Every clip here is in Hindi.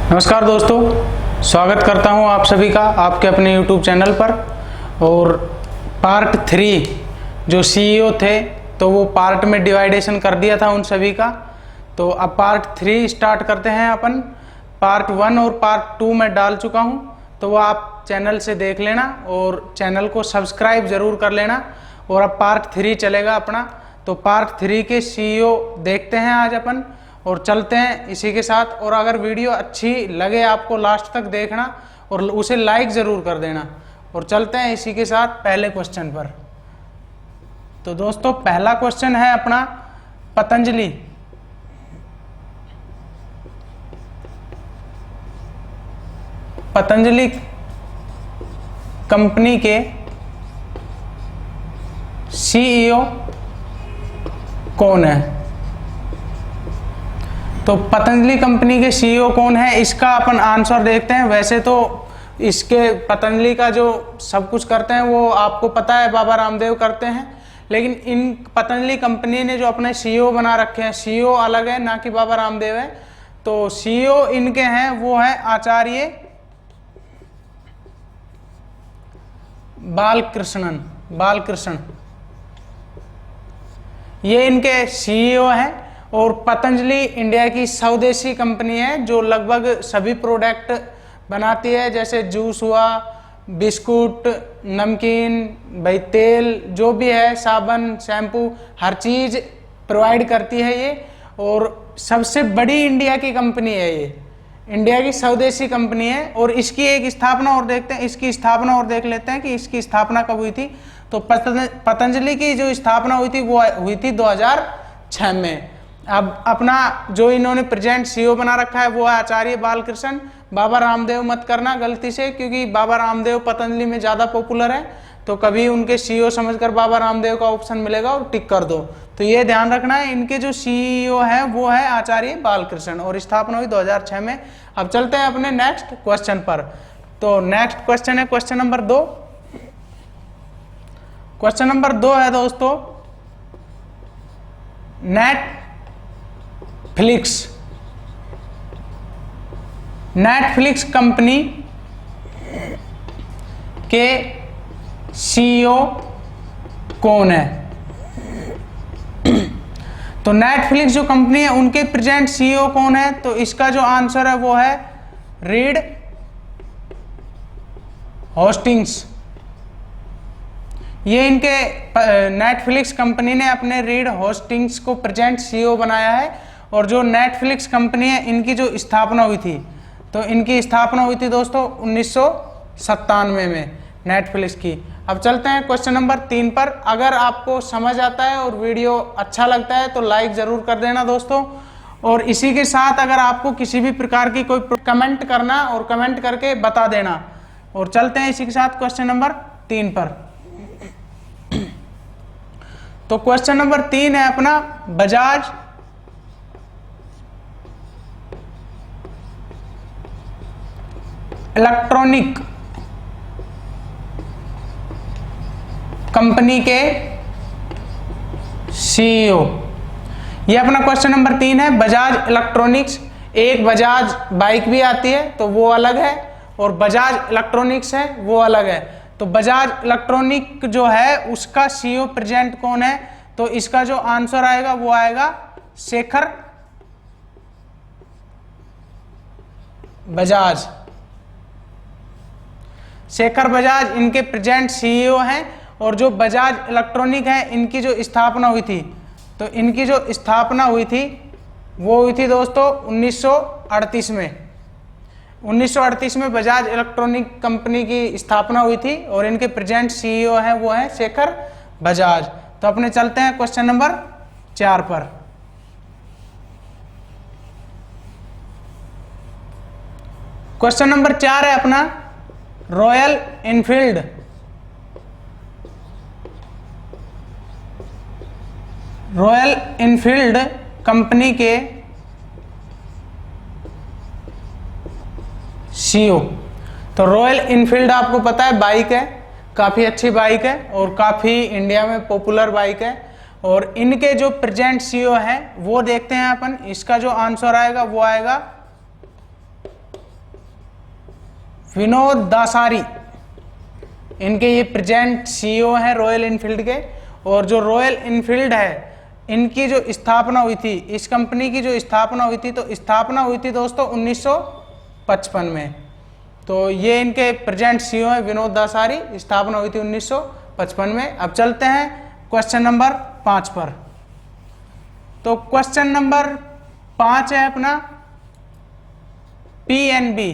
नमस्कार दोस्तों, स्वागत करता हूं आप सभी का आपके अपने YouTube चैनल पर। और पार्ट 3 जो CEO थे तो वो पार्ट में डिवाइडेशन कर दिया था उन सभी का। तो अब पार्ट 3 स्टार्ट करते हैं अपन। पार्ट 1 और पार्ट 2 में डाल चुका हूं, तो वो आप चैनल से देख लेना और चैनल को सब्सक्राइब ज़रूर कर लेना। और अब पार्ट 3 चलेगा अपना। तो पार्ट 3 के CEO देखते हैं आज अपन और चलते हैं इसी के साथ। और अगर वीडियो अच्छी लगे आपको लास्ट तक देखना और उसे लाइक ज़रूर कर देना। और चलते हैं इसी के साथ पहले क्वेश्चन पर। तो दोस्तों पहला क्वेश्चन है अपना पतंजलि। पतंजलि कंपनी के CEO कौन है? तो पतंजलि कंपनी के CEO कौन है, इसका अपन आंसर देखते हैं। वैसे तो इसके पतंजलि का जो सब कुछ करते हैं वो आपको पता है, बाबा रामदेव करते हैं। लेकिन इन पतंजलि कंपनी ने जो अपने CEO बना रखे हैं, CEO अलग है, ना कि बाबा रामदेव है। तो CEO इनके हैं वो है आचार्य बालकृष्ण। ये इनके CEO हैं। और पतंजलि इंडिया की स्वदेशी कंपनी है जो लगभग सभी प्रोडक्ट बनाती है, जैसे जूस हुआ, बिस्कुट, नमकीन, भाई तेल जो भी है, साबुन, शैम्पू, हर चीज़ प्रोवाइड करती है ये। और सबसे बड़ी इंडिया की कंपनी है ये, इंडिया की स्वदेशी कंपनी है। और इसकी एक स्थापना और देखते हैं, इसकी स्थापना और देख लेते हैं कि इसकी स्थापना कब हुई थी। तो पतंजलि की जो स्थापना हुई थी वो हुई थी 2006 में। अब अपना जो इन्होंने प्रेजेंट CEO बना रखा है वो है आचार्य बालकृष्ण। बाबा रामदेव मत करना गलती से, क्योंकि बाबा रामदेव पतंजलि में ज़्यादा पॉपुलर है। तो कभी उनके CEO समझकर बाबा रामदेव का ऑप्शन मिलेगा और टिक कर दो। तो ये ध्यान रखना है, इनके जो CEO है वो है आचार्य बालकृष्ण और स्थापना हुई 2006 में। अब चलते हैं अपने नेक्स्ट क्वेश्चन पर। तो नेक्स्ट क्वेश्चन है क्वेश्चन नंबर 2। क्वेश्चन नंबर 2 है दोस्तों नेटफ्लिक्स कंपनी के CEO कौन है? तो नेटफ्लिक्स जो कंपनी है उनके प्रेजेंट CEO कौन है? तो इसका जो आंसर है वो है रीड होस्टिंग्स। ये इनके नेटफ्लिक्स कंपनी ने अपने रीड होस्टिंग्स को प्रेजेंट CEO बनाया है। और जो नेटफ्लिक्स कंपनी है इनकी जो स्थापना हुई थी, तो इनकी स्थापना हुई थी दोस्तों 1997 में नेटफ्लिक्स की। अब चलते हैं क्वेश्चन नंबर 3 पर। अगर आपको समझ आता है और वीडियो अच्छा लगता है तो लाइक ज़रूर कर देना दोस्तों। और इसी के साथ अगर आपको किसी भी प्रकार की कोई कमेंट करना और कमेंट करके बता देना। और चलते हैं इसी के साथ क्वेश्चन नंबर 3 पर। तो क्वेश्चन नंबर 3 है अपना बजाज इलेक्ट्रॉनिक कंपनी के CEO। ये अपना क्वेश्चन नंबर 3 है, बजाज इलेक्ट्रॉनिक्स। एक बजाज बाइक भी आती है तो वो अलग है, और बजाज इलेक्ट्रॉनिक्स है वो अलग है। तो बजाज इलेक्ट्रॉनिक जो है उसका CEO प्रेजेंट कौन है? तो इसका जो आंसर आएगा वो आएगा शेखर बजाज। शेखर बजाज इनके प्रेजेंट CEO हैं। और जो बजाज इलेक्ट्रॉनिक है इनकी जो स्थापना हुई थी, तो इनकी जो स्थापना हुई थी वो हुई थी दोस्तों 1938 में। 1938 में बजाज इलेक्ट्रॉनिक कंपनी की स्थापना हुई थी और इनके प्रेजेंट CEO हैं वो हैं शेखर बजाज। तो अपने चलते हैं क्वेश्चन नंबर 4 पर। क्वेश्चन नंबर 4 है अपना रॉयल इनफील्ड कंपनी के CEO। तो रॉयल इनफील्ड आपको पता है बाइक है, काफ़ी अच्छी बाइक है और काफ़ी इंडिया में पॉपुलर बाइक है। और इनके जो प्रेजेंट CEO हैं वो देखते हैं अपन। इसका जो आंसर आएगा वो आएगा विनोद दासारी, इनके ये प्रेजेंट सीईओ हैं रॉयल इनफील्ड के। और जो रॉयल इनफील्ड है, इनकी जो स्थापना हुई थी, इस कंपनी की जो स्थापना हुई थी, तो स्थापना हुई थी दोस्तों 1955 में। तो ये इनके प्रेजेंट सीईओ है विनोद दासारी, स्थापना हुई थी 1955 में। अब चलते हैं क्वेश्चन नंबर 5 पर। तो क्वेश्चन नंबर 5 है अपना पीएनबी,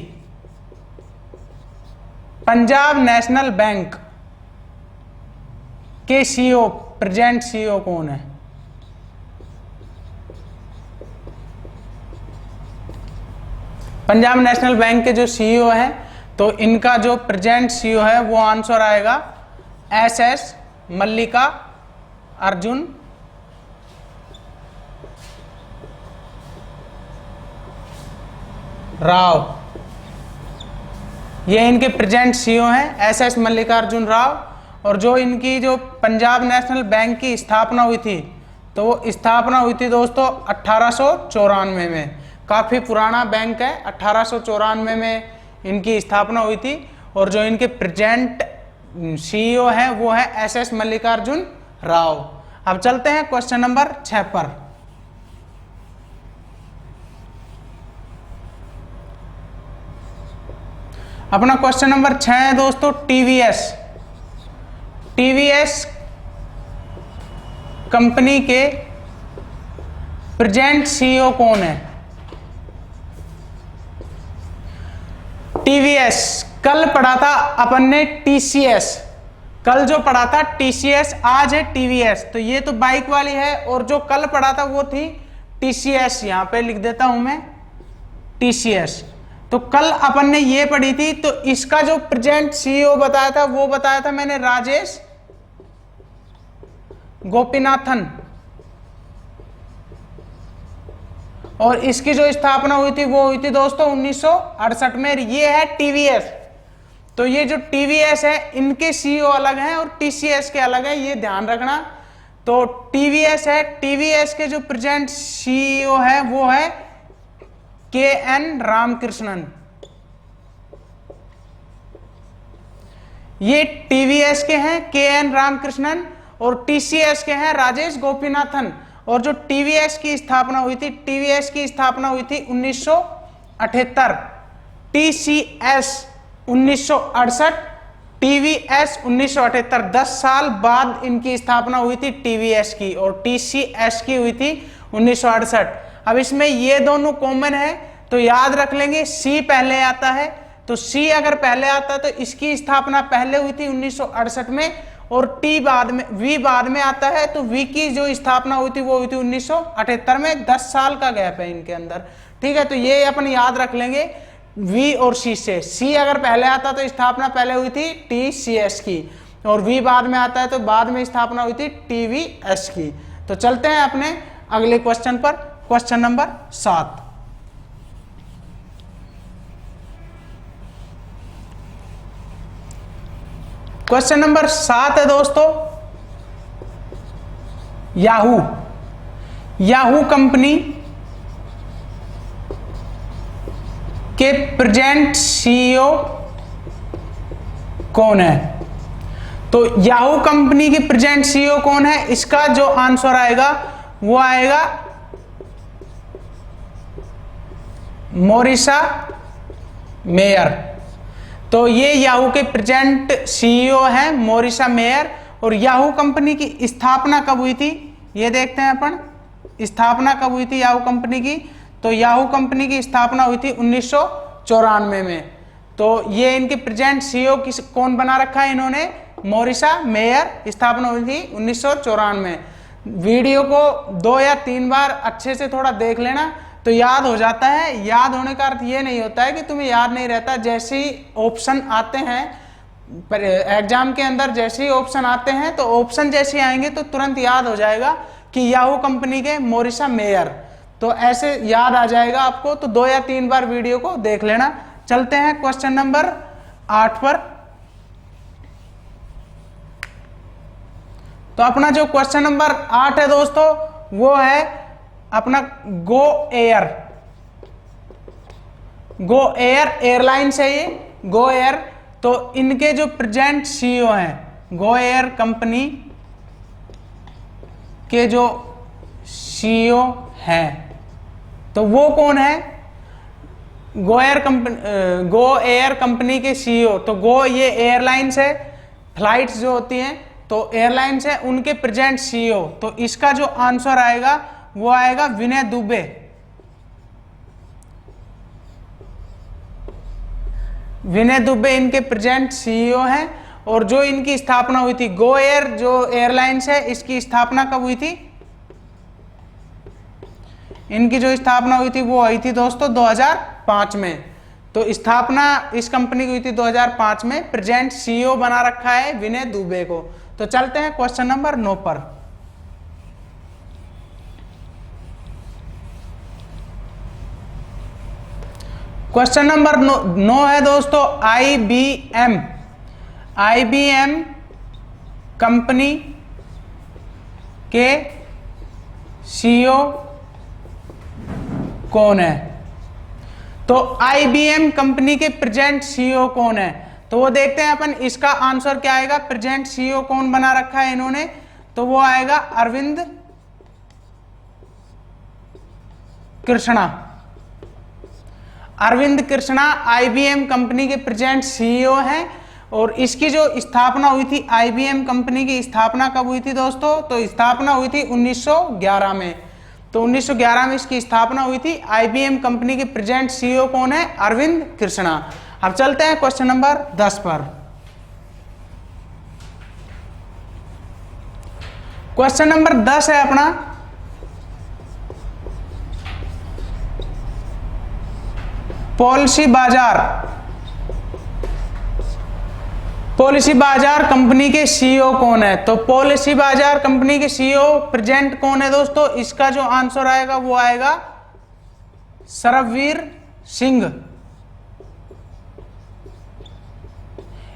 पंजाब नेशनल बैंक के सीईओ, प्रेजेंट सीईओ कौन है? पंजाब नेशनल बैंक के जो सीईओ हैं, तो इनका जो प्रेजेंट सीईओ है वो आंसर आएगा एसएस मल्लिका अर्जुन राव। ये इनके प्रेजेंट सीईओ हैं एसएस मल्लिकार्जुन राव। और जो इनकी जो पंजाब नेशनल बैंक की स्थापना हुई थी, तो वो स्थापना हुई थी दोस्तों 1894 में। काफ़ी पुराना बैंक है, 1894 में इनकी स्थापना हुई थी। और जो इनके प्रेजेंट सीईओ हैं वो है एसएस मल्लिकार्जुन राव। अब चलते हैं क्वेश्चन नंबर 6 पर। अपना क्वेश्चन नंबर 6 है दोस्तों टीवीएस। टीवीएस कंपनी के प्रेजेंट सीईओ कौन है? टीवीएस, कल पढ़ा था अपन ने टीसीएस, कल जो पढ़ा था टीसीएस, आज है टीवीएस। तो ये तो बाइक वाली है, और जो कल पढ़ा था वो थी टीसीएस। यहां पे लिख देता हूं मैं टीसीएस। तो कल अपन ने ये पढ़ी थी, तो इसका जो प्रेजेंट सीईओ बताया था वो बताया था मैंने राजेश गोपीनाथन। और इसकी जो स्थापना हुई थी वो हुई थी दोस्तों 1968 में। ये है टीवीएस। तो ये जो टीवीएस है, इनके सीईओ अलग हैं और टीसीएस के अलग है, ये ध्यान रखना। तो टीवीएस है, टीवीएस के जो प्रेजेंट सीईओ है वो है के.एन. रामकृष्णन। ये टीवीएस के हैं के.एन. रामकृष्णन और टीसीएस के हैं राजेश गोपीनाथन। और जो टीवीएस की स्थापना हुई थी, टीवीएस की स्थापना हुई थी 1978, टीसीएस 1968, टीवीएस 1978। 10 साल बाद इनकी स्थापना हुई थी टीवीएस की, और टीसीएस की हुई थी 1968। अब इसमें ये दोनों कॉमन है, तो याद रख लेंगे सी पहले आता है। तो सी अगर पहले आता है तो इसकी स्थापना पहले हुई थी 1968 में, और टी बाद में, वी बाद में आता है। तो वी की जो स्थापना हुई थी वो हुई थी 1978 में। 10 साल का गैप है इनके अंदर, ठीक है। तो ये अपन याद रख लेंगे वी और सी से। सी अगर पहले आता तो स्थापना पहले हुई थी टीसीएस की, और वी बाद में आता है तो बाद में स्थापना हुई थी टीवीएस की। तो चलते हैं अपने अगले क्वेश्चन पर, क्वेश्चन नंबर 7। क्वेश्चन नंबर 7 है दोस्तों याहू। याहू कंपनी के प्रेजेंट सीईओ कौन है? तो याहू कंपनी की प्रेजेंट सीईओ कौन है, इसका जो आंसर आएगा वो आएगा मोरिसा मेयर। तो ये याहू के प्रेजेंट सीईओ हैं मोरिसा मेयर। और याहू कंपनी की स्थापना कब हुई थी ये देखते हैं अपन। स्थापना कब हुई थी याहू कंपनी की? तो याहू कंपनी की स्थापना हुई थी 1994 में। तो ये इनके प्रेजेंट सीईओ किस कौन बना रखा है इन्होंने? मोरिसा मेयर। स्थापना हुई थी 1994 में। वीडियो को 2 या 3 बार अच्छे से थोड़ा देख लेना तो याद हो जाता है। याद होने का अर्थ ये नहीं होता है कि तुम्हें याद नहीं रहता। जैसे ही ऑप्शन आते हैं एग्जाम के अंदर, जैसे ही ऑप्शन आते हैं तो ऑप्शन जैसे आएंगे तो तुरंत याद हो जाएगा कि याहू कंपनी के मोरिसा मेयर, तो ऐसे याद आ जाएगा आपको। तो 2 या 3 बार वीडियो को देख लेना। चलते हैं क्वेश्चन नंबर 8 पर। तो अपना जो क्वेश्चन नंबर 8 है दोस्तों वो है अपना Go Air. Go Air airlines है ये, गो एयर, तो इनके जो प्रेजेंट सीईओ हैं, गो एयर कंपनी के जो सीईओ हैं, तो वो कौन है? गो एयर कंपनी के सीईओ, तो गो ये एयरलाइंस है, फ्लाइट्स जो होती हैं तो एयरलाइंस है, उनके प्रेजेंट सीईओ, तो इसका जो आंसर आएगा वो आएगा विनय दुबे। विनय दुबे इनके प्रेजेंट सीईओ हैं। और जो इनकी स्थापना हुई थी, गो एयर जो एयरलाइंस है, इसकी स्थापना कब हुई थी? इनकी जो स्थापना हुई थी वो हुई थी दोस्तों 2005 में। तो स्थापना इस कंपनी की हुई थी 2005 में। प्रेजेंट सीईओ बना रखा है विनय दुबे को। तो चलते हैं क्वेश्चन नंबर 9 पर। क्वेश्चन नंबर 9 है दोस्तों, आईबीएम कंपनी के सीईओ कौन है? तो आईबीएम कंपनी के प्रेजेंट सीईओ कौन है? तो वो देखते हैं अपन, इसका आंसर क्या आएगा। प्रेजेंट सीईओ कौन बना रखा है इन्होंने? तो वो आएगा अरविंद कृष्णा। अरविंद कृष्णा आईबीएम कंपनी के प्रेजेंट सीईओ हैं। और इसकी जो स्थापना हुई थी, आईबीएम कंपनी की स्थापना कब हुई थी दोस्तों? तो स्थापना हुई थी 1911 में। तो 1911 में इसकी स्थापना हुई थी। आईबीएम कंपनी के प्रेजेंट सीईओ कौन है? अरविंद कृष्णा। अब चलते हैं क्वेश्चन नंबर 10 पर। क्वेश्चन नंबर 10 है अपना, पॉलिसी बाजार कंपनी के सीईओ कौन है? तो पॉलिसी बाजार कंपनी के सीईओ प्रेजेंट कौन है दोस्तों? इसका जो आंसर आएगा वो आएगा सरबवीर सिंह।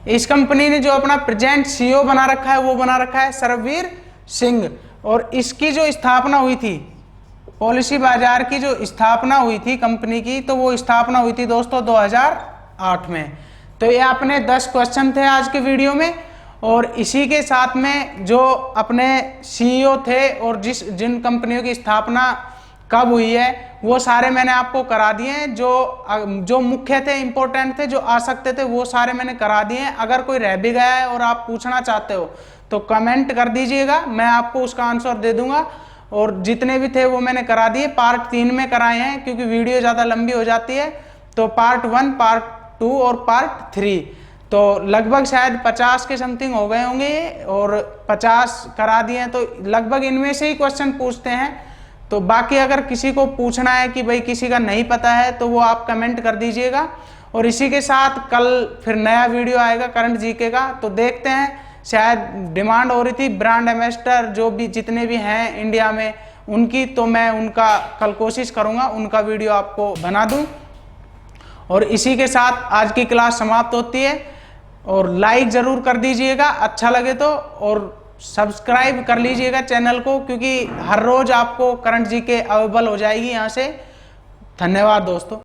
इस कंपनी ने जो अपना प्रेजेंट सीईओ बना रखा है वो बना रखा है सरबवीर सिंह। और इसकी जो स्थापना हुई थी, पॉलिसी बाजार की जो स्थापना हुई थी कंपनी की, तो वो स्थापना हुई थी दोस्तों 2008 में। तो ये अपने 10 क्वेश्चन थे आज के वीडियो में। और इसी के साथ में जो अपने सीईओ थे और जिन कंपनियों की स्थापना कब हुई है वो सारे मैंने आपको करा दिए हैं। जो मुख्य थे, इंपॉर्टेंट थे, जो आ सकते थे, वो सारे मैंने करा दिए हैं। अगर कोई रह भी गया है और आप पूछना चाहते हो तो कमेंट कर दीजिएगा, मैं आपको उसका आंसर दे दूंगा। और जितने भी थे वो मैंने करा दिए, पार्ट 3 में कराए हैं क्योंकि वीडियो ज़्यादा लंबी हो जाती है। तो पार्ट 1, पार्ट 2 और पार्ट 3, तो लगभग शायद 50 के समथिंग हो गए होंगे और 50 करा दिए हैं। तो लगभग इनमें से ही क्वेश्चन पूछते हैं। तो बाकी अगर किसी को पूछना है कि भाई किसी का नहीं पता है तो वो आप कमेंट कर दीजिएगा। और इसी के साथ कल फिर नया वीडियो आएगा करंट जीके का। तो देखते हैं, शायद डिमांड हो रही थी ब्रांड एम्बेसडर जो भी जितने भी हैं इंडिया में उनकी, तो मैं उनका कल कोशिश करूंगा उनका वीडियो आपको बना दूं। और इसी के साथ आज की क्लास समाप्त होती है। और लाइक जरूर कर दीजिएगा अच्छा लगे तो, और सब्सक्राइब कर लीजिएगा चैनल को, क्योंकि हर रोज आपको करंट जीके अवेलेबल हो जाएगी यहाँ से। धन्यवाद दोस्तों।